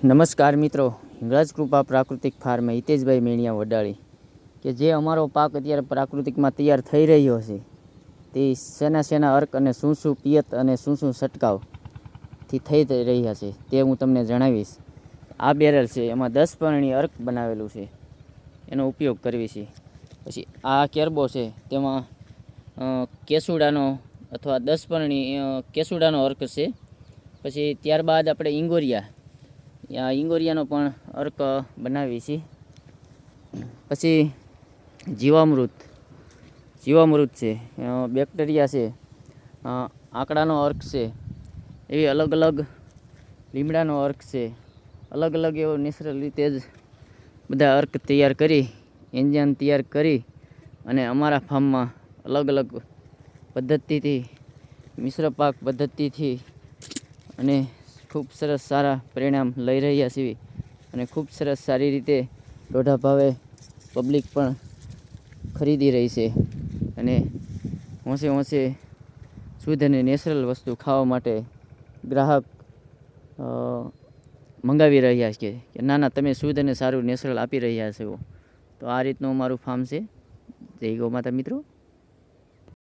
નમસ્કાર મિત્રો, હિંગળાજ કૃપા પ્રાકૃતિક ફાર્મ હિતેશભાઈ મેણિયા વડાળી કે જે અમારો પાક અત્યારે પ્રાકૃતિકમાં તૈયાર થઈ રહ્યો છે તે શેના અર્ક અને શું પિયત અને શું છંટકાવથી થઈ રહ્યા છે તે હું તમને જણાવીશ. આ બેરલ છે એમાં 10 પરણી અર્ક બનાવેલું છે, એનો ઉપયોગ કરવી છે. પછી આ કેરબો છે તેમાં કેસુડાનો અથવા 10 પરણી કેસુડાનો અર્ક છે. પછી ત્યારબાદ આપણે ઈંગોરિયાનો પણ અર્ક બનાવી છે. પછી જીવામૃત છે, બેક્ટેરિયા છે, આંકડાનો અર્ક છે, એવી અલગ અલગ લીમડાનો અર્ક છે. અલગ અલગ એવો નેચરલ રીતે જ બધા અર્ક તૈયાર કરી, એન્જિન તૈયાર કરી અને અમારા ફાર્મમાં અલગ અલગ પદ્ધતિથી, મિશ્ર પાક પદ્ધતિથી અને ખૂબ સરસ સારા પરિણામ લઈ રહ્યા છીએ. અને ખૂબ સરસ સારી રીતે દોઢા ભાવે પબ્લિક પણ ખરીદી રહી છે અને હોંશે શુદ્ધ અને નેચરલ વસ્તુ ખાવા માટે ગ્રાહક મંગાવી રહ્યા છે કે ના તમે શુદ્ધ અને સારું નેચરલ આપી રહ્યા છો. તો આ રીતનું અમારું ફાર્મ છે. જય ગૌ માતા મિત્રો.